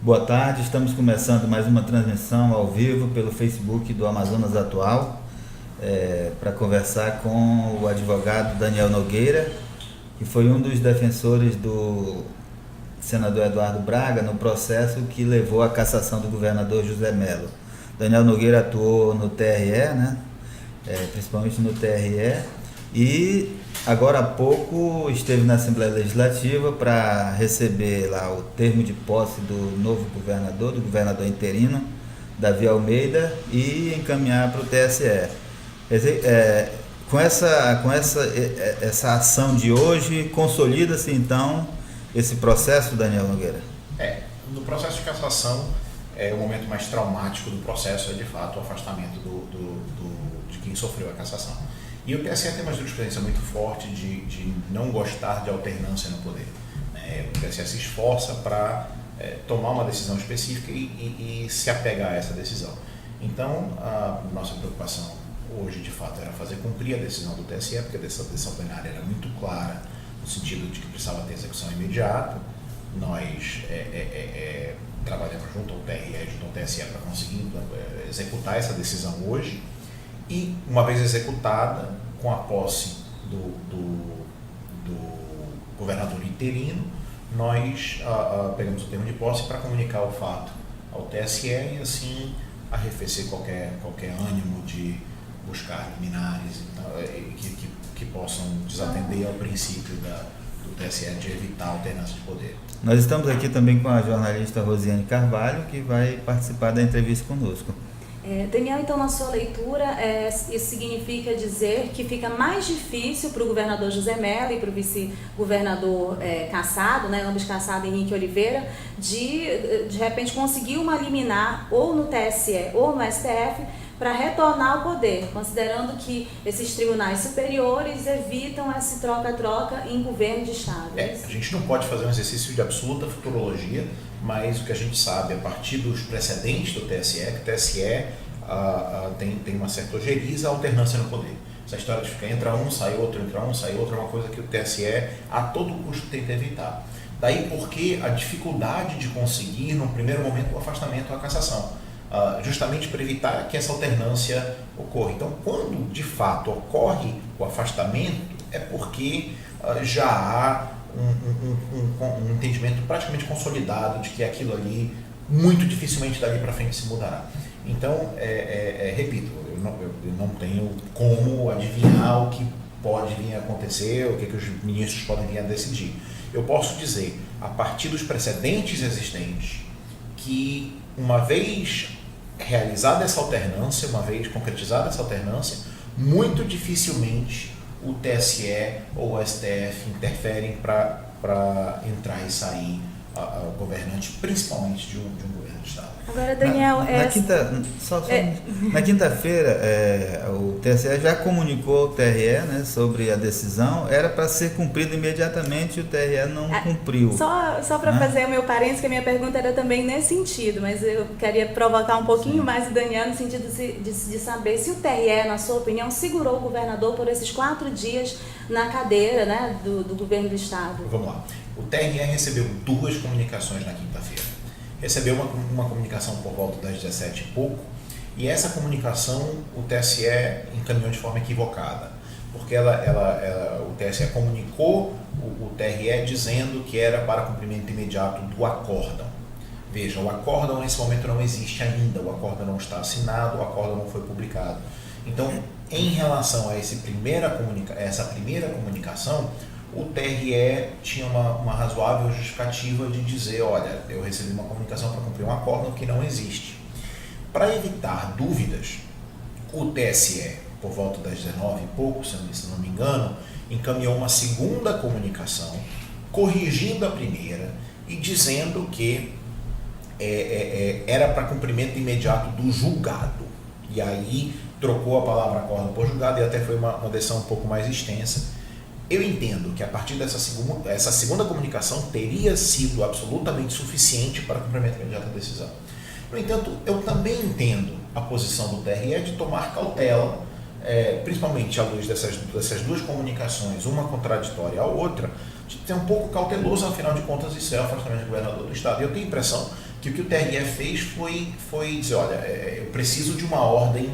Boa tarde, estamos começando mais uma transmissão ao vivo pelo Facebook do Amazonas Atual, para conversar com o advogado Daniel Nogueira, que foi um dos defensores do senador Eduardo Braga no processo que levou à cassação do governador José Mello. Daniel Nogueira atuou no TRE, né? Principalmente no TRE, e agora há pouco esteve na Assembleia Legislativa para receber lá o termo de posse do novo governador, do governador interino, Davi Almeida, e encaminhar para o TSE. Com essa ação de hoje, consolida-se então esse processo, Daniel Nogueira? No processo de cassação, o momento mais traumático do processo é de fato o afastamento de quem sofreu a cassação. E o TSE tem uma jurisprudência muito forte de não gostar de alternância no poder. O TSE se esforça para tomar uma decisão específica e se apegar a essa decisão. Então, a nossa preocupação hoje, de fato, era fazer cumprir a decisão do TSE, porque a decisão plenária era muito clara, no sentido de que precisava ter execução imediata. Nós trabalhamos junto ao TRE e junto ao TSE para conseguir executar essa decisão hoje. E, uma vez executada, com a posse do governador interino, nós pegamos o termo de posse para comunicar o fato ao TSE e, assim, arrefecer qualquer ânimo de buscar liminares que possam desatender ao princípio do TSE de evitar alternância de poder. Nós estamos aqui também com a jornalista Rosiane Carvalho, que vai participar da entrevista conosco. Daniel, então, na sua leitura, isso significa dizer que fica mais difícil para o governador José Mello e para o vice-governador cassado, né, ambos cassados, Henrique Oliveira, de repente conseguir uma liminar ou no TSE ou no STF para retornar ao poder, considerando que esses tribunais superiores evitam esse troca-troca em governo de Estado. A gente não pode fazer um exercício de absoluta futurologia, mas o que a gente sabe, a partir dos precedentes do TSE, que o TSE tem uma certa ojeriza à alternância no poder. Essa história de ficar entra um, sai outro, entra um, sai outro, é uma coisa que o TSE a todo custo tenta evitar. Daí porque a dificuldade de conseguir, num primeiro momento, o afastamento ou a cassação, justamente para evitar que essa alternância ocorra. Então, quando de fato ocorre o afastamento, é porque já há um entendimento praticamente consolidado de que aquilo ali muito dificilmente dali para frente se mudará. Então, repito, eu não tenho como adivinhar o que pode vir a acontecer, o que os ministros podem vir a decidir. Eu posso dizer, a partir dos precedentes existentes, que uma vez realizada essa alternância, uma vez concretizada essa alternância, muito dificilmente o TSE ou o STF interferem para entrar e sair governante, principalmente de um governo de Estado. Agora, Daniel, na quinta-feira, o TSE já comunicou ao TRE, né, sobre a decisão. Era para ser cumprida imediatamente, o TRE não cumpriu. Só para fazer o meu parênteses, que a minha pergunta era também nesse sentido, mas eu queria provocar um pouquinho mais o Daniel no sentido de saber se o TRE, na sua opinião, segurou o governador por esses 4 dias na cadeira, né, do governo do Estado. Vamos lá. O TRE recebeu 2 comunicações na quinta-feira. Recebeu uma comunicação por volta das 17 e pouco, e essa comunicação o TSE encaminhou de forma equivocada, porque o TSE comunicou o TRE dizendo que era para cumprimento imediato do acórdão. Veja, o acórdão nesse momento não existe ainda, o acórdão não está assinado, o acórdão não foi publicado. Então, em relação a essa primeira comunicação, o TRE tinha uma razoável justificativa de dizer, olha, eu recebi uma comunicação para cumprir um acórdão que não existe. Para evitar dúvidas, o TSE, por volta das 19 e pouco, se não me engano, encaminhou uma segunda comunicação, corrigindo a primeira e dizendo que era para cumprimento imediato do julgado. E aí trocou a palavra acórdão por julgado, e até foi uma decisão um pouco mais extensa. Eu entendo que a partir dessa segunda comunicação teria sido absolutamente suficiente para cumprimento imediato da decisão. No entanto, eu também entendo a posição do TRE de tomar cautela, principalmente à luz dessas 2 comunicações, uma contraditória à outra, de ser um pouco cauteloso, afinal de contas, isso é o afastamento do governador do Estado. E eu tenho a impressão que o que o TRE fez foi dizer, olha, eu preciso de uma ordem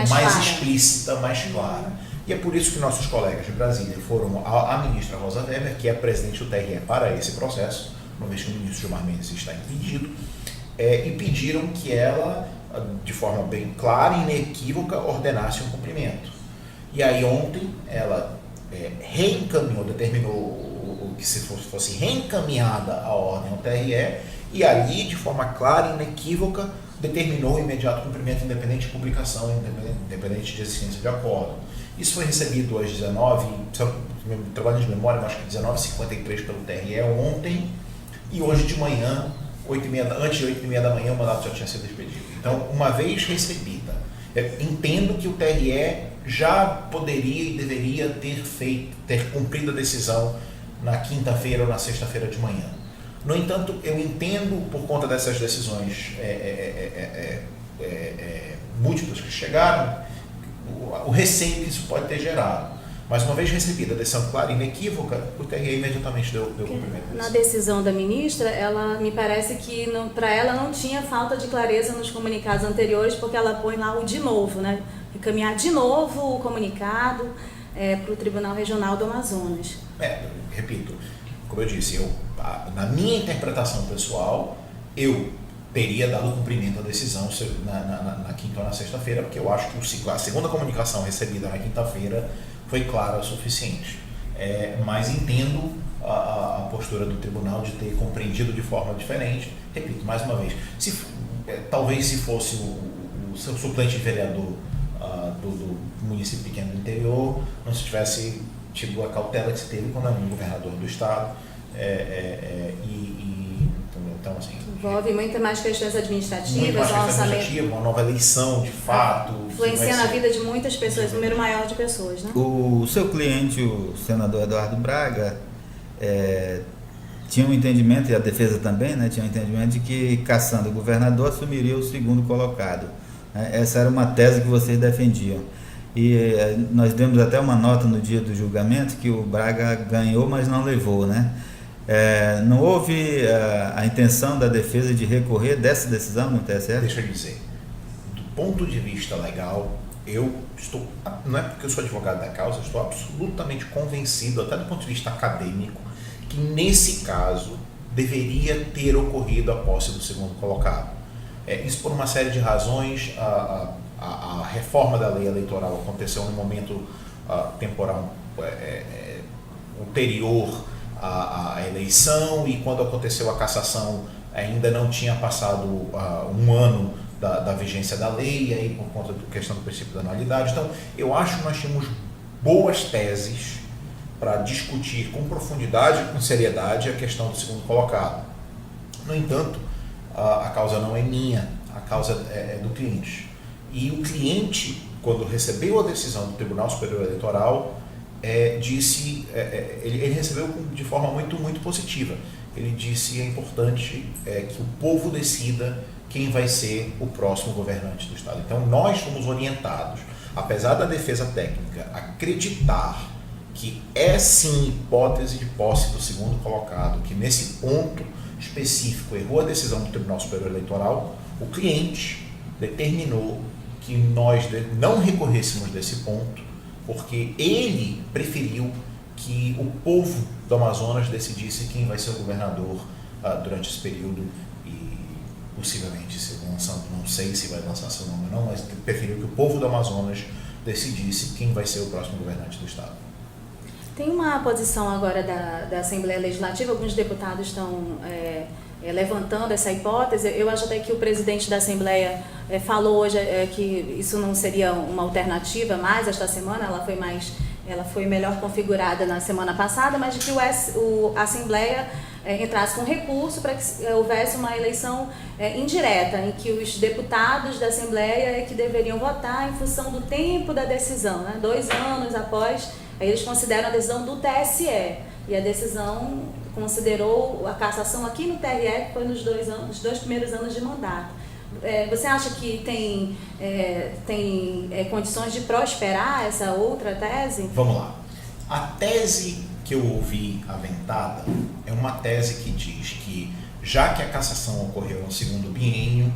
mais explícita, mais clara. E é por isso que nossos colegas de Brasília foram à ministra Rosa Weber, que é presidente do TRE para esse processo, uma vez que o ministro Gilmar Mendes está impedido, e pediram que ela, de forma bem clara e inequívoca, ordenasse um cumprimento. E aí ontem ela reencaminhou, determinou que se fosse reencaminhada a ordem ao TRE, e ali, de forma clara e inequívoca, determinou o imediato cumprimento, independente de publicação, independente de existência de acordo. Isso foi recebido às 19, trabalho de memória, acho que 19h53 pelo TRE ontem, e hoje de manhã, antes de 8h30 da manhã, o mandato já tinha sido expedido. Então, uma vez recebida, entendo que o TRE já poderia e deveria ter cumprido a decisão na quinta-feira ou na sexta-feira de manhã. No entanto, eu entendo, por conta dessas decisões múltiplas que chegaram, o receio que isso pode ter gerado. Mas uma vez recebida a decisão clara e inequívoca, o TRE imediatamente deu cumprimento. Na decisão da ministra, ela me parece que para ela não tinha falta de clareza nos comunicados anteriores, porque ela põe lá o de novo, né? Encaminhar de novo o comunicado para o Tribunal Regional do Amazonas. Repito, como eu disse, na minha interpretação pessoal, eu teria dado cumprimento à decisão na quinta ou na sexta-feira, porque eu acho que a segunda comunicação recebida na quinta-feira foi clara o suficiente. Mas entendo a postura do tribunal de ter compreendido de forma diferente. Repito, mais uma vez, talvez se fosse o seu suplente vereador do município pequeno do interior, não se tivesse tido a cautela que se teve quando é um governador do estado. Então, assim, envolve muito mais questões administrativas, uma nova eleição, de fato. Influencia na vida de muitas pessoas, um número maior de pessoas, né? O seu cliente, o senador Eduardo Braga, tinha um entendimento, e a defesa também, né, tinha um entendimento de que, caçando o governador, assumiria o segundo colocado. Essa era uma tese que vocês defendiam. E nós demos até uma nota no dia do julgamento que o Braga ganhou, mas não levou, né? Não houve a intenção da defesa de recorrer dessa decisão no TSE? Deixa eu dizer, do ponto de vista legal, não é porque eu sou advogado da causa, eu estou absolutamente convencido, até do ponto de vista acadêmico, que nesse caso deveria ter ocorrido a posse do segundo colocado. Isso por uma série de razões. A reforma da lei eleitoral aconteceu num momento temporal anterior à eleição, e quando aconteceu a cassação ainda não tinha passado um ano da vigência da lei, e aí por conta da questão do princípio da anualidade. Então, eu acho que nós tínhamos boas teses para discutir com profundidade e com seriedade a questão do segundo colocado. No entanto, a causa não é minha, a causa é do cliente. E o cliente, quando recebeu a decisão do Tribunal Superior Eleitoral, ele recebeu de forma muito, muito positiva. Ele disse: é importante que o povo decida quem vai ser o próximo governante do Estado. Então, nós fomos orientados, apesar da defesa técnica, a acreditar que é sim hipótese de posse do segundo colocado, que nesse ponto específico errou a decisão do Tribunal Superior Eleitoral. O cliente determinou que nós não recorrêssemos desse ponto, porque ele preferiu que o povo do Amazonas decidisse quem vai ser o governador durante esse período, e possivelmente, não sei se vai lançar seu nome ou não, mas preferiu que o povo do Amazonas decidisse quem vai ser o próximo governante do Estado. Tem uma posição agora da Assembleia Legislativa, alguns deputados estão levantando essa hipótese. Eu acho até que o presidente da Assembleia falou hoje que isso não seria uma alternativa mais esta semana, ela foi melhor configurada na semana passada, mas de que a Assembleia entrasse com recurso para que houvesse uma eleição indireta, em que os deputados da Assembleia que deveriam votar em função do tempo da decisão, né? 2 anos após. Aí eles consideram a decisão do TSE, e a decisão considerou a cassação aqui no TRE, que foi nos 2 primeiros anos de mandato. Você acha que tem condições de prosperar essa outra tese? Vamos lá. A tese que eu ouvi aventada é uma tese que diz que, já que a cassação ocorreu no segundo biênio,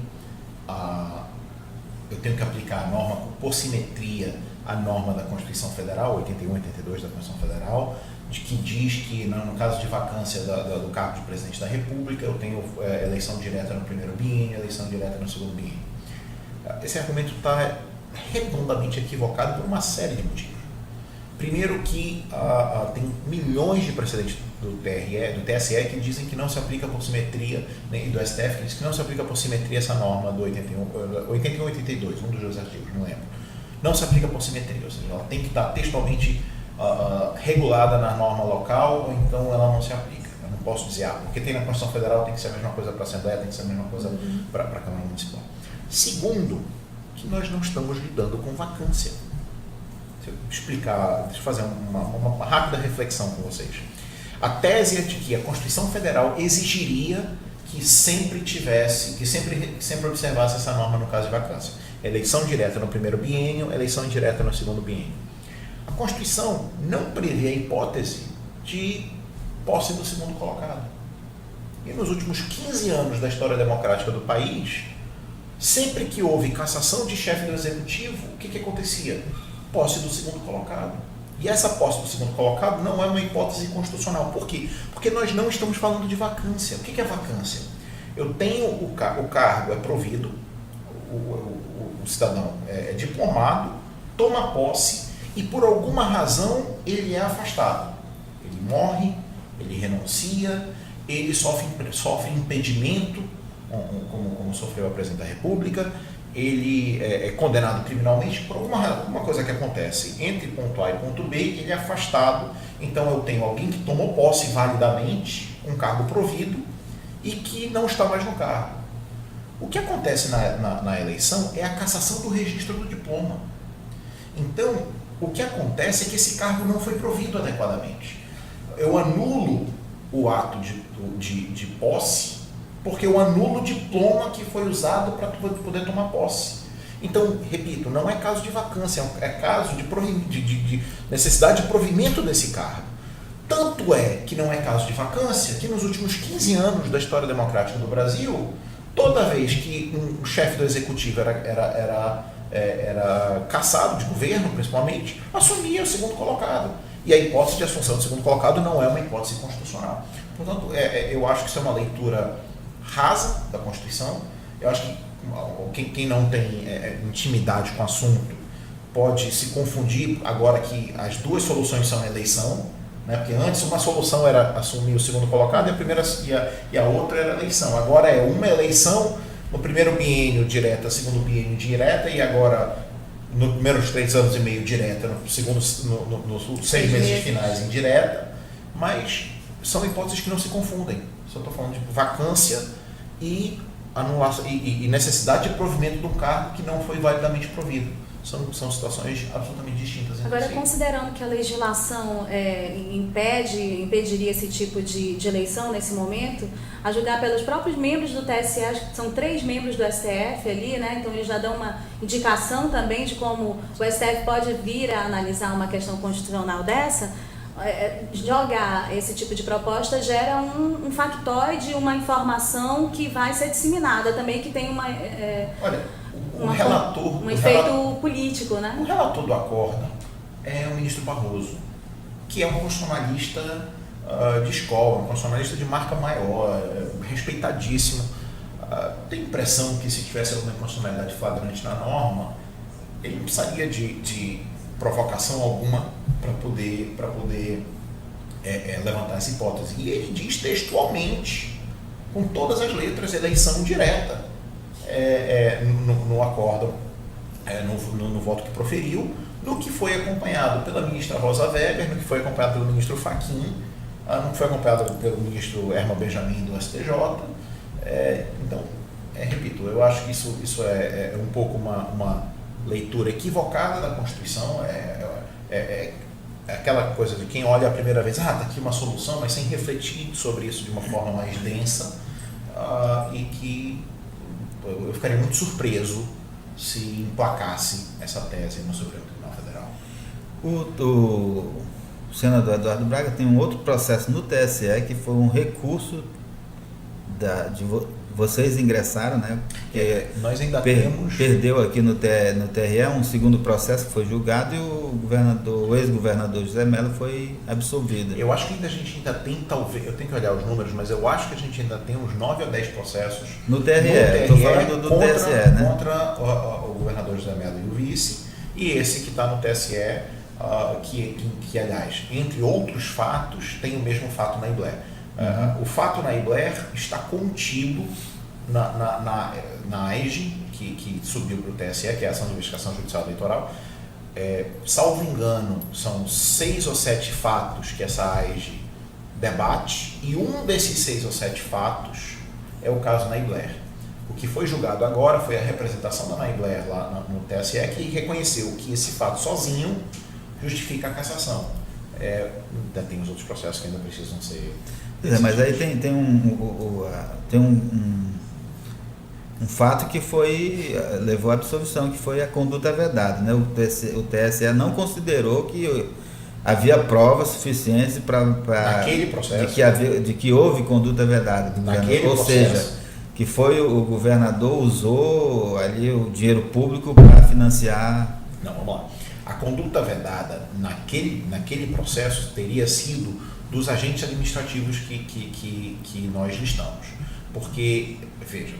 eu tenho que aplicar a norma por simetria, a norma da Constituição Federal, 81 e 82 da Constituição Federal, de que diz que no caso de vacância do cargo de presidente da República, eu tenho eleição direta no primeiro biênio, eleição direta no segundo biênio. Esse argumento está redondamente equivocado por uma série de motivos. Primeiro que tem milhões de precedentes do TSE que dizem que não se aplica por simetria, né, e do STF que diz que não se aplica por simetria essa norma do 81 e 82, um dos dois artigos, não lembro. Não se aplica por simetria, ou seja, ela tem que estar textualmente regulada na norma local, ou então ela não se aplica. Eu não posso dizer, porque tem na Constituição Federal, tem que ser a mesma coisa para a Assembleia, tem que ser a mesma coisa para a Câmara Municipal. Segundo, que nós não estamos lidando com vacância. Deixa eu fazer uma rápida reflexão com vocês. A tese é de que a Constituição Federal exigiria que sempre observasse essa norma no caso de vacância. Eleição direta no primeiro biênio, eleição indireta no segundo biênio. A Constituição não prevê a hipótese de posse do segundo colocado. E nos últimos 15 anos da história democrática do país, sempre que houve cassação de chefe do executivo, o que acontecia? Posse do segundo colocado. E essa posse do segundo colocado não é uma hipótese constitucional. Por quê? Porque nós não estamos falando de vacância. O que é vacância? Eu tenho o cargo é provido, o cidadão é diplomado, toma posse e por alguma razão ele é afastado. Ele morre, ele renuncia, ele sofre impedimento, como sofreu a presidente da República, ele é condenado criminalmente por alguma coisa que acontece entre ponto A e ponto B, ele é afastado. Então eu tenho alguém que tomou posse validamente, um cargo provido, e que não está mais no cargo. O que acontece na eleição é a cassação do registro do diploma. Então, o que acontece é que esse cargo não foi provido adequadamente. Eu anulo o ato de posse, porque eu anulo o diploma que foi usado para poder tomar posse. Então, repito, não é caso de vacância, é caso de necessidade de provimento desse cargo. Tanto é que não é caso de vacância, que nos últimos 15 anos da história democrática do Brasil, toda vez que um chefe do executivo era cassado, de governo principalmente, assumia o segundo colocado. E a hipótese de assunção do segundo colocado não é uma hipótese constitucional. Portanto, eu acho que isso é uma leitura rasa da Constituição. Eu acho que quem não tem intimidade com o assunto pode se confundir agora que as duas soluções são eleição, né? Porque antes uma solução era assumir o segundo colocado e a outra era eleição. Agora é uma eleição no primeiro biênio direta, segundo biênio direta, e agora nos primeiros 3 anos e meio direta, nos 6 meses finais indireta, mas são hipóteses que não se confundem. Só estou falando de vacância e anulação e necessidade de provimento de um cargo que não foi validamente provido. São situações absolutamente distintas. Agora, considerando que a legislação impediria esse tipo de eleição nesse momento, a julgar pelos próprios membros do TSE, acho que são 3 membros do STF ali, né? Então eles já dão uma indicação também de como o STF pode vir a analisar uma questão constitucional dessa. Jogar esse tipo de proposta gera um factoide, uma informação que vai ser disseminada também, que tem um efeito político, né? O relator do acordo é o ministro Barroso, que é um constitucionalista de escola, um constitucionalista de marca maior, respeitadíssimo. Tenho a impressão que se tivesse alguma constitucionalidade flagrante na norma, ele não precisaria de provocação alguma para poder levantar essa hipótese. E ele diz textualmente, com todas as letras, eleição direta no acordo, no voto que proferiu, no que foi acompanhado pela ministra Rosa Weber, no que foi acompanhado pelo ministro Fachin, no que foi acompanhado pelo ministro Herman Benjamin do STJ. Então, repito, eu acho que isso é um pouco uma leitura equivocada da Constituição. É aquela coisa de quem olha a primeira vez, está aqui uma solução, mas sem refletir sobre isso de uma forma mais densa, e que eu ficaria muito surpreso se emplacasse essa tese no Supremo Tribunal Federal. O senador Eduardo Braga tem um outro processo no TSE que foi um recurso vocês ingressaram, né? Porque nós ainda temos... Perdeu aqui no TRE um segundo processo que foi julgado e o ex-governador José Mello foi absolvido. Eu acho que a gente ainda tem, talvez, eu tenho que olhar os números, mas eu acho que a gente ainda tem uns 9 ou 10 processos no TRE, estou falando do TSE, né? Contra o governador José Mello e o vice, e esse que está no TSE, que aliás, entre outros fatos, tem o mesmo fato na Ibler. O fato na Ibler está contido na AIGE, que subiu para o TSE, que é a Ação de Investigação Judicial Eleitoral. Salvo engano, são 6 ou 7 fatos que essa AIGE debate, e um desses 6 ou 7 fatos é o caso Naibler. O que foi julgado agora foi a representação da Naibler lá no TSE, que reconheceu que esse fato sozinho justifica a cassação. Ainda tem os outros processos que ainda precisam ser... mas aí tem um fato que levou à absolvição, que foi a conduta vedada, né? O TSE não considerou que havia provas suficientes para naquele processo de que houve conduta vedada do naquele governador, ou processo. Seja, que foi o governador usou ali o dinheiro público para financiar. Não, vamos lá. A conduta vedada naquele processo teria sido dos agentes administrativos que nós listamos. Porque, veja,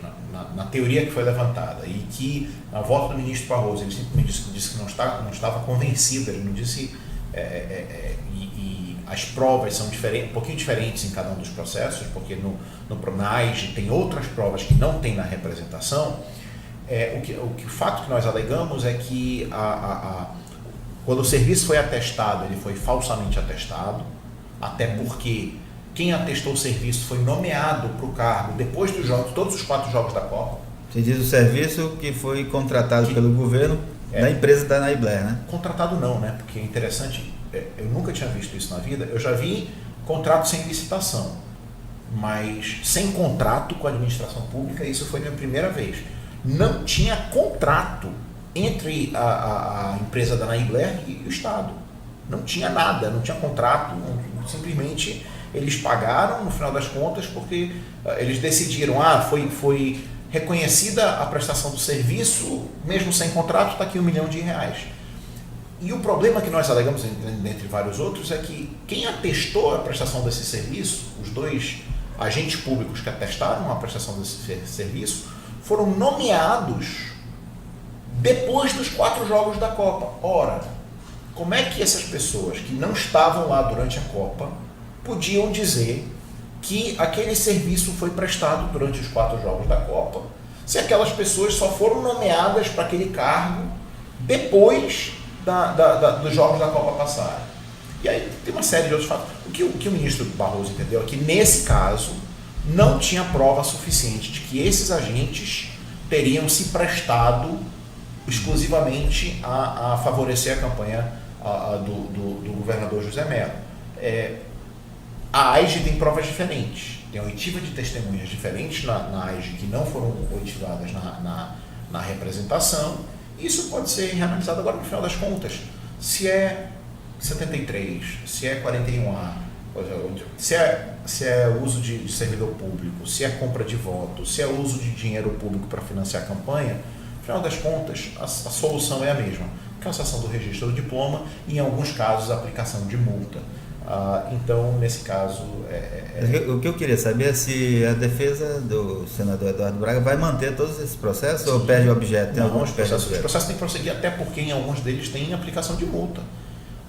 na teoria que foi levantada e que na volta do ministro Barroso ele simplesmente disse que não estava convencido, ele não disse, e as provas são um pouquinho diferentes em cada um dos processos, porque no PRONAIGE tem outras provas que não tem na representação. O fato que nós alegamos é que quando o serviço foi atestado, ele foi falsamente atestado, até porque quem atestou o serviço foi nomeado para o cargo depois dos jogos, todos os 4 jogos da Copa. Você diz o serviço que foi contratado pelo governo da empresa da Naibler, né? Contratado não, né? Porque é interessante, eu nunca tinha visto isso na vida. Eu já vi contrato sem licitação, mas sem contrato com a administração pública, isso foi a minha primeira vez. Não tinha contrato entre a empresa da Naibler e o Estado. Não tinha nada, não tinha contrato, simplesmente eles pagaram no final das contas porque eles decidiram, foi reconhecida a prestação do serviço, mesmo sem contrato, está aqui R$1 milhão. E o problema que nós alegamos, dentre vários outros, é que quem atestou a prestação desse serviço, os 2 agentes públicos que atestaram a prestação desse serviço, foram nomeados depois dos 4 jogos da Copa. Ora, como é que essas pessoas que não estavam lá durante a Copa podiam dizer que aquele serviço foi prestado durante os 4 jogos da Copa, se aquelas pessoas só foram nomeadas para aquele cargo depois dos jogos da Copa passarem? E aí tem uma série de outros fatos. O que o ministro Barroso entendeu é que, nesse caso, não tinha prova suficiente de que esses agentes teriam se prestado exclusivamente a favorecer a campanha do governador José Mello. A AIGE tem provas diferentes, tem oitiva de testemunhas diferentes na AIGE que não foram oitivadas na representação. Isso pode ser reanalisado agora no final das contas. Se é 73, se é 41A, se é uso de servidor público, se é compra de voto, se é uso de dinheiro público para financiar a campanha, no final das contas a solução é a mesma: cassação do registro do diploma e, em alguns casos, a aplicação de multa. Então, nesse caso... O que eu queria saber é se a defesa do senador Eduardo Braga vai manter todos esses processos. Sim. Ou perde o objeto? Tem alguns processos. Os processos têm que prosseguir, até porque em alguns deles tem aplicação de multa.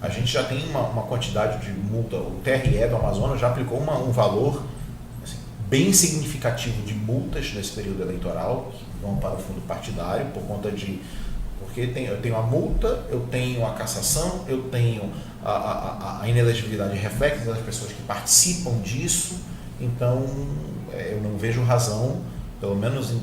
A gente já tem uma quantidade de multa. O TRE do Amazonas já aplicou um valor assim, bem significativo de multas nesse período eleitoral, que vão para o fundo partidário, por conta de... Porque eu tenho a multa, eu tenho a cassação, eu tenho a inelegibilidade reflexa das pessoas que participam disso. Então, eu não vejo razão, pelo menos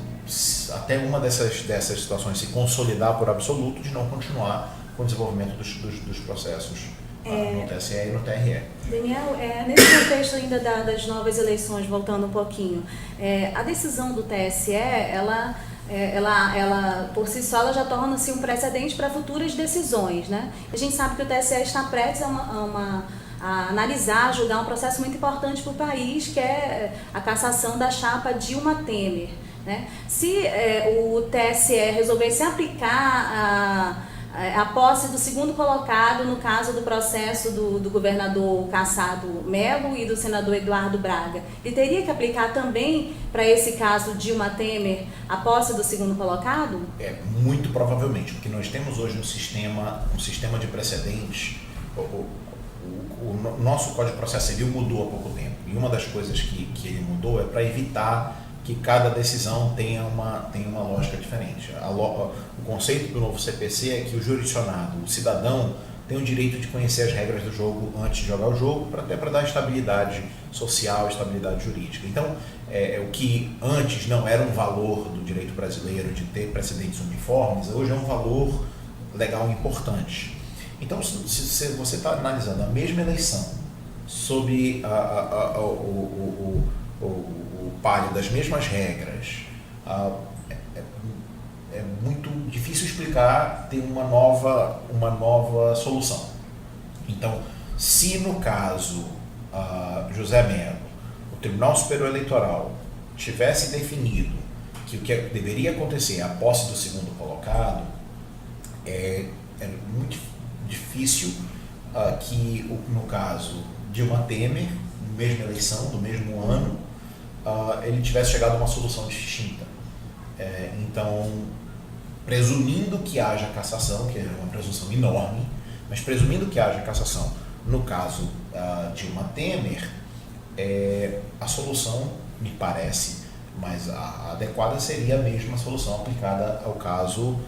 até uma dessas situações se consolidar por absoluto, de não continuar com o desenvolvimento dos processos no TSE e no TRE. Daniel, nesse contexto ainda das novas eleições, voltando um pouquinho, a decisão do TSE, ela por si só, ela já torna-se um precedente para futuras decisões, né? A gente sabe que o TSE está prestes a a analisar, julgar um processo muito importante para o país, que é a cassação da chapa Dilma Temer, né? Se o TSE resolvesse aplicar a posse do segundo colocado no caso do processo do governador Cassado Melo e do senador Eduardo Braga, ele teria que aplicar também para esse caso Dilma Temer a posse do segundo colocado? Muito provavelmente, porque nós temos hoje um sistema de precedentes. O nosso Código de Processo Civil mudou há pouco tempo, e uma das coisas que ele mudou é para evitar que cada decisão tenha uma lógica diferente. O conceito do novo CPC é que o jurisdicionado, o cidadão, tem o direito de conhecer as regras do jogo antes de jogar o jogo, até para dar estabilidade social, estabilidade jurídica. Então, o que antes não era um valor do direito brasileiro de ter precedentes uniformes, hoje é um valor legal importante. Então, se você está analisando a mesma eleição sob o palio das mesmas regras, é muito difícil explicar ter uma nova solução. Então, se no caso José Melo, o Tribunal Superior Eleitoral tivesse definido que o que deveria acontecer é a posse do segundo colocado, é muito difícil que, no caso Dilma Temer, mesma eleição, do mesmo ano, ele tivesse chegado a uma solução distinta. Então, presumindo que haja cassação, que é uma presunção enorme, mas presumindo que haja cassação, no caso Dilma Temer, a solução, me parece, mais adequada seria a mesma solução aplicada ao caso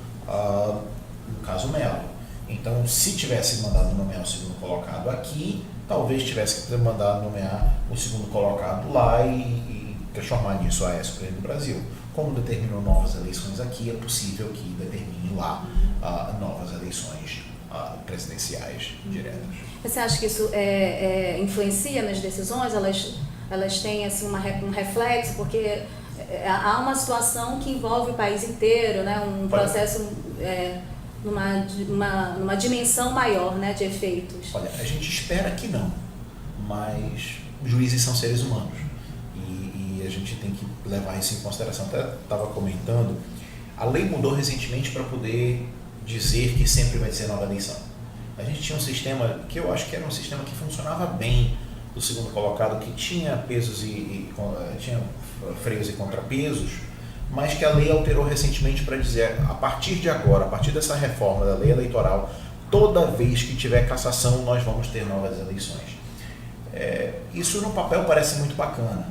Melo. Então, se tivesse mandado nomear o segundo colocado aqui, talvez tivesse que ter mandado nomear o segundo colocado lá e transformar nisso a Aécio Presidente do Brasil. Como determinou novas eleições aqui, é possível que determine lá novas eleições presidenciais diretas. Você acha que isso influencia nas decisões? Elas têm assim, um reflexo? Porque há uma situação que envolve o país inteiro, né? Um processo numa dimensão maior, né, de efeitos. Olha, a gente espera que não, mas juízes são seres humanos e a gente tem que levar isso em consideração. Até estava comentando, a lei mudou recentemente para poder dizer que sempre vai ser nova eleição. A gente tinha um sistema que eu acho que era um sistema que funcionava bem do segundo colocado, que tinha pesos tinha freios e contrapesos, mas que a lei alterou recentemente para dizer, a partir de agora, a partir dessa reforma da lei eleitoral, toda vez que tiver cassação, nós vamos ter novas eleições. Isso no papel parece muito bacana,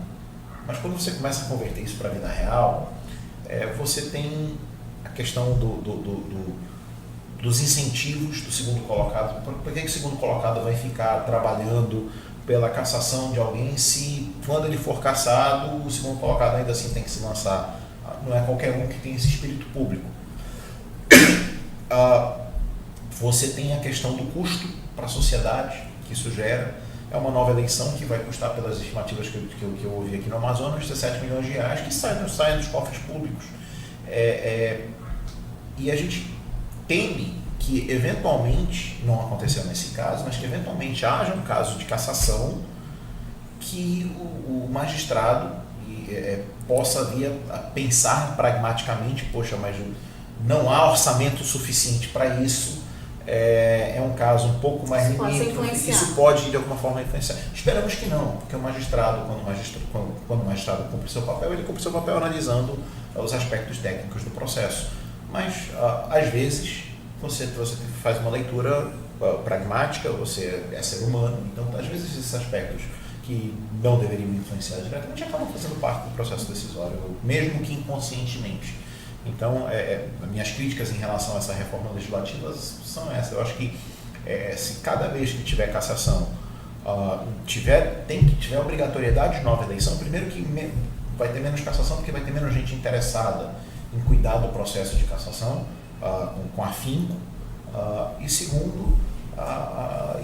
mas quando você começa a converter isso para a vida real, você tem a questão dos incentivos do segundo colocado. Por que o segundo colocado vai ficar trabalhando pela cassação de alguém se, quando ele for cassado, o segundo colocado ainda assim tem que se lançar? Não é qualquer um que tem esse espírito público. Você tem a questão do custo para a sociedade que isso gera. É uma nova eleição que vai custar, pelas estimativas que eu ouvi aqui no Amazonas, 17 milhões de reais, que saem dos cofres públicos. E a gente teme que, eventualmente, não aconteceu nesse caso, mas que eventualmente haja um caso de cassação que o magistrado possa vir a pensar pragmaticamente, poxa, mas não há orçamento suficiente para isso, é um caso um pouco mais limítrofe, isso pode de alguma forma influenciar. Esperamos que não, porque o magistrado, quando o magistrado cumpre seu papel, ele cumpre seu papel analisando os aspectos técnicos do processo. Mas, às vezes, você faz uma leitura pragmática, você é ser humano, então, às vezes, esses aspectos que não deveriam influenciar diretamente acabam fazendo parte do processo decisório, mesmo que inconscientemente. Então, as minhas críticas em relação a essa reforma legislativa são essas. Eu acho que se cada vez que tiver cassação tiver obrigatoriedade de nova eleição, primeiro que vai ter menos cassação, porque vai ter menos gente interessada em cuidar do processo de cassação com afinco, e segundo,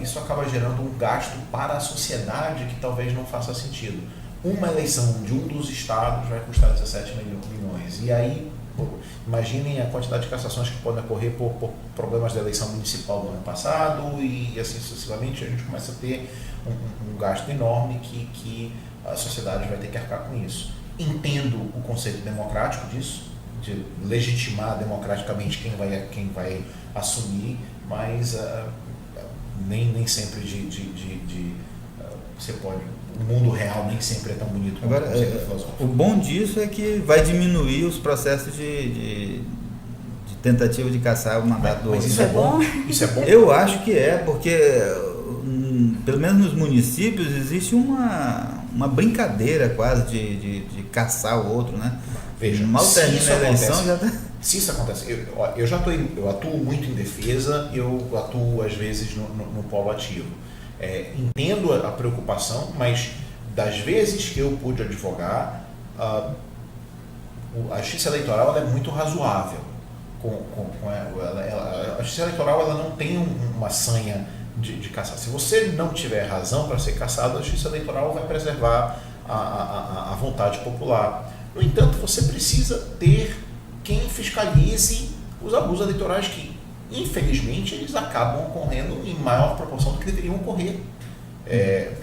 isso acaba gerando um gasto para a sociedade que talvez não faça sentido. Uma eleição de um dos estados vai custar 17 milhões, e aí Imaginem a quantidade de cassações que podem ocorrer por problemas da eleição municipal do ano passado e assim sucessivamente. A gente começa a ter um gasto enorme que a sociedade vai ter que arcar com isso. Entendo o conceito democrático disso, de legitimar democraticamente quem vai assumir, mas nem sempre você pode. O mundo real nem sempre é tão bonito como o conceito filosófico. O bom disso é que vai diminuir os processos de tentativa de caçar o mandato do outro. Isso é bom? Isso é bom? Eu acho que porque pelo menos nos municípios existe uma brincadeira quase de caçar o outro, né? Veja, mal termina a eleição já tá... Se isso acontece, eu atuo muito em defesa, eu atuo às vezes no polo ativo. Entendo a preocupação, mas das vezes que eu pude advogar, a justiça eleitoral ela é muito razoável. A justiça eleitoral ela não tem uma sanha de caçar. Se você não tiver razão para ser caçado, a justiça eleitoral vai preservar a vontade popular. No entanto, você precisa ter quem fiscalize os abusos eleitorais que, infelizmente, eles acabam ocorrendo em maior proporção do que deveriam ocorrer.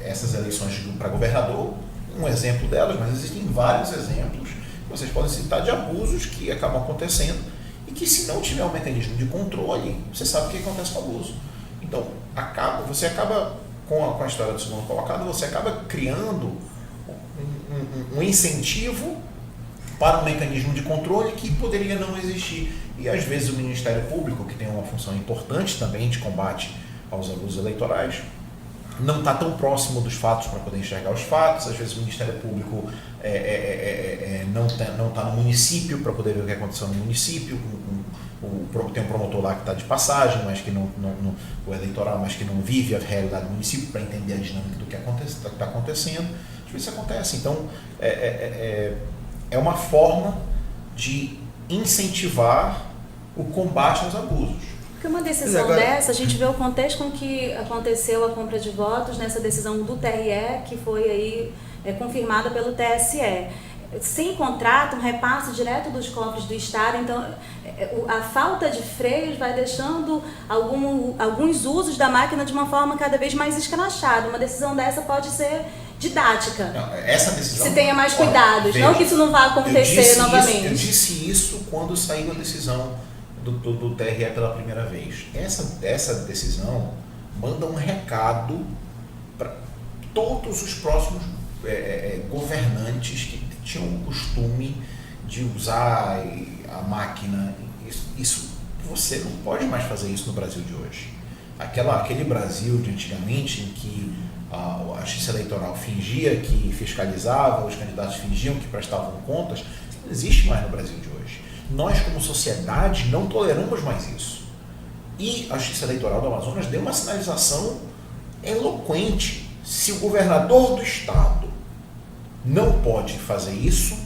Essas eleições para governador, um exemplo delas, mas existem vários exemplos que vocês podem citar de abusos que acabam acontecendo e que, se não tiver um mecanismo de controle, você sabe o que acontece com o abuso. Então, você acaba, com a história do segundo colocado, você acaba criando um incentivo para um mecanismo de controle que poderia não existir. E às vezes o Ministério Público, que tem uma função importante também de combate aos abusos eleitorais, não está tão próximo dos fatos para poder enxergar os fatos. Às vezes o Ministério Público não está no município para poder ver o que aconteceu no município. Tem um promotor lá que está de passagem, mas que o eleitoral, mas que não vive a realidade do município para entender a dinâmica do que está acontecendo. Às vezes isso acontece. Então, é uma forma de incentivar o combate aos abusos. Porque uma decisão dessa, a gente vê o contexto com que aconteceu a compra de votos nessa decisão do TRE, que foi aí confirmada pelo TSE. Sem contrato, um repasse direto dos cofres do Estado, então a falta de freios vai deixando alguns usos da máquina de uma forma cada vez mais escrachada. Uma decisão dessa pode ser didática. Não, essa decisão, se tenha mais cuidados, veja, não que isso não vá acontecer novamente. Eu disse isso quando saiu a decisão do TRE pela primeira vez. Essa decisão manda um recado para todos os próximos governantes que tinham o costume de usar a máquina. Isso você não pode mais fazer isso no Brasil de hoje. Aquele Brasil de antigamente, em que a justiça eleitoral fingia que fiscalizava, os candidatos fingiam que prestavam contas, não existe mais no Brasil de hoje. Nós, como sociedade, não toleramos mais isso. E a justiça eleitoral do Amazonas deu uma sinalização eloquente. Se o governador do estado não pode fazer isso,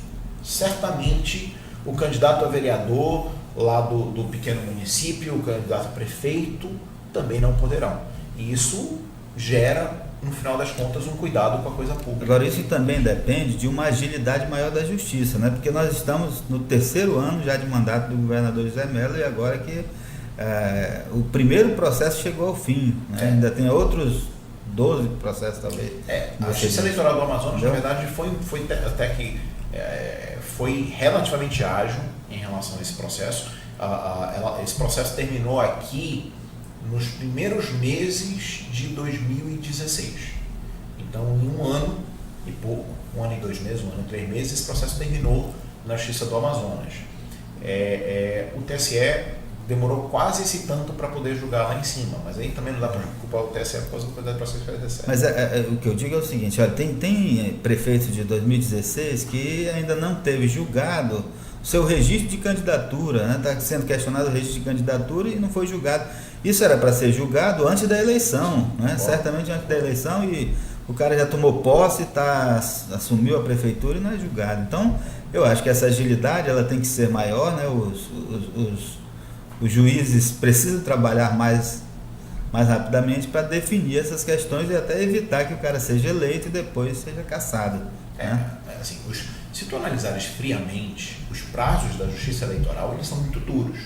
certamente o candidato a vereador lá do pequeno município, o candidato a prefeito, também não poderão. E isso gera, no final das contas, um cuidado com a coisa pública. Agora, isso também depende de uma agilidade maior da justiça, né? Porque nós estamos no 3º ano já de mandato do governador José Mello e agora que o primeiro processo chegou ao fim, né? Ainda tem outros 12 processos, talvez. A justiça eleitoral do Amazonas, na verdade, foi até que foi relativamente ágil em relação a esse processo. Esse processo terminou aqui nos primeiros meses de 2016. Então, em um ano e pouco, 1 ano e 2 meses, 1 ano e 3 meses, esse processo terminou na Justiça do Amazonas. O TSE demorou quase esse tanto para poder julgar lá em cima, mas aí também não dá para culpar o TSE por causa do processo que vai ser. Mas o que eu digo é o seguinte, olha, tem prefeitos de 2016 que ainda não teve julgado o seu registro de candidatura, né? Está sendo questionado o registro de candidatura e não foi julgado. Isso era para ser julgado antes da eleição, né? Certamente antes da eleição, e o cara já tomou posse, assumiu a prefeitura e não é julgado. Então, eu acho que essa agilidade ela tem que ser maior, né? Os juízes precisam trabalhar mais rapidamente para definir essas questões e até evitar que o cara seja eleito e depois seja cassado. Assim, Se tu analisares friamente, os prazos da justiça eleitoral, eles são muito duros.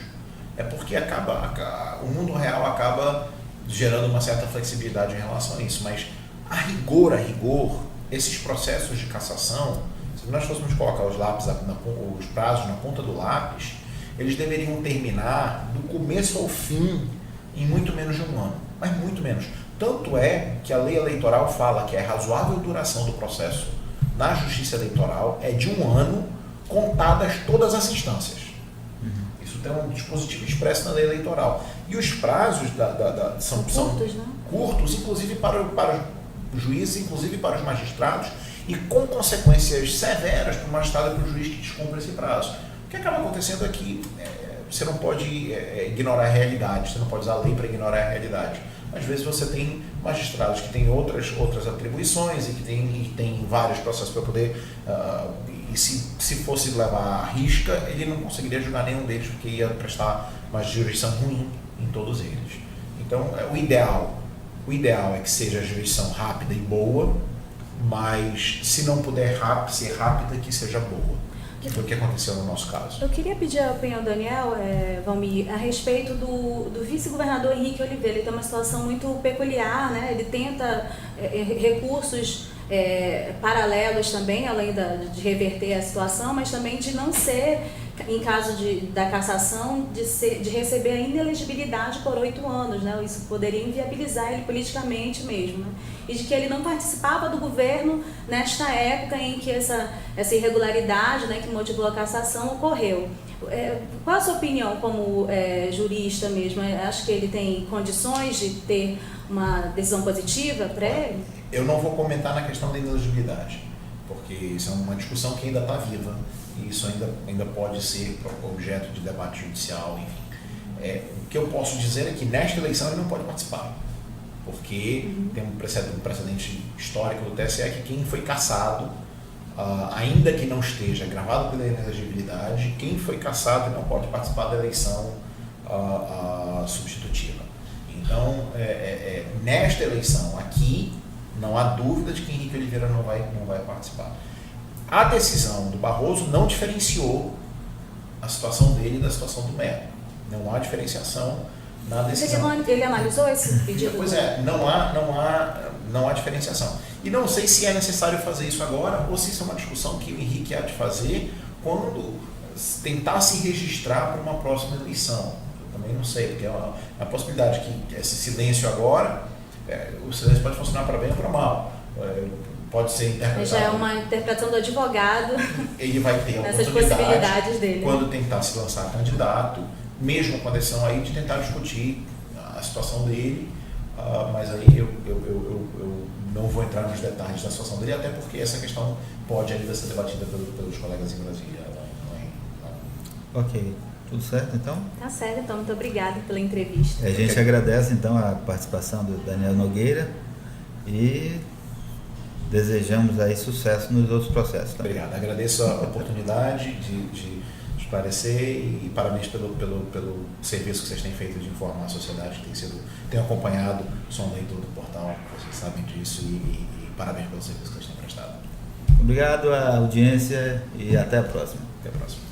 É porque o mundo real acaba gerando uma certa flexibilidade em relação a isso, mas a rigor, esses processos de cassação, se nós fôssemos colocar os prazos na ponta do lápis, eles deveriam terminar do começo ao fim em muito menos de um ano, mas muito menos. Tanto é que a lei eleitoral fala que a razoável duração do processo na justiça eleitoral é de um ano, contadas todas as instâncias. Isso tem um dispositivo expresso na lei eleitoral. E os prazos são curtos, né? Curtos, inclusive para os juízes, inclusive para os magistrados, e com consequências severas para o magistrado e para o juiz que descumpre esse prazo. O que acaba acontecendo é que você não pode ignorar a realidade, você não pode usar a lei para ignorar a realidade. Às vezes você tem magistrados que têm outras atribuições e que tem vários processos para poder... e se fosse levar à risca, ele não conseguiria julgar nenhum deles, porque ia prestar uma jurisdição ruim em todos eles. Então, o ideal é que seja a jurisdição rápida e boa, mas se não puder ser rápida, que seja boa. Que foi o que aconteceu no nosso caso. Eu queria pedir a opinião do Daniel, Valmir, a respeito do vice-governador Henrique Oliveira. Ele tem uma situação muito peculiar, né? Ele tenta recursos paralelos também, além de reverter a situação, mas também de não ser, em caso da cassação, de receber a inelegibilidade por 8 anos, né? Isso poderia inviabilizar ele politicamente mesmo, né? E de que ele não participava do governo nesta época em que essa irregularidade, né, que motivou a cassação ocorreu. Qual a sua opinião como jurista mesmo? Acho que ele tem condições de ter uma decisão positiva para ele? Eu não vou comentar na questão da inelegibilidade, porque isso é uma discussão que ainda está viva e isso ainda pode ser objeto de debate judicial, enfim. O que eu posso dizer é que nesta eleição ele não pode participar, porque tem um precedente histórico do TSE que quem foi cassado, ainda que não esteja gravado pela inelegibilidade, quem foi cassado não pode participar da eleição substitutiva. Então, nesta eleição aqui, não há dúvida de que Henrique Oliveira não vai participar. A decisão do Barroso não diferenciou a situação dele da situação do Melo. Não há diferenciação na decisão. Ele analisou esse pedido? Pois não há diferenciação. E não sei se é necessário fazer isso agora ou se isso é uma discussão que o Henrique há de fazer quando tentar se registrar para uma próxima eleição. Eu também não sei, porque é uma possibilidade que esse silêncio agora, o silêncio pode funcionar para bem ou para mal. Pode ser interpretado. Já é uma interpretação do advogado. Ele vai ter a essas oportunidade, possibilidades dele, quando tentar se lançar candidato, mesmo com a decisão aí, de tentar discutir a situação dele, mas aí eu não vou entrar nos detalhes da situação dele, até porque essa questão pode ainda ser debatida pelos colegas em Brasília. Ok. Tudo certo, então? Tá certo, então. Muito obrigada pela entrevista. A gente agradece, então, a participação do Daniel Nogueira e desejamos aí sucesso nos outros processos. Também. Obrigado. Agradeço a oportunidade de esclarecer e parabéns pelo serviço que vocês têm feito de informar a sociedade, que tem acompanhado, sou um leitor do portal, vocês sabem disso, e parabéns pelo serviço que vocês têm prestado. Obrigado à audiência e até a próxima. Até a próxima.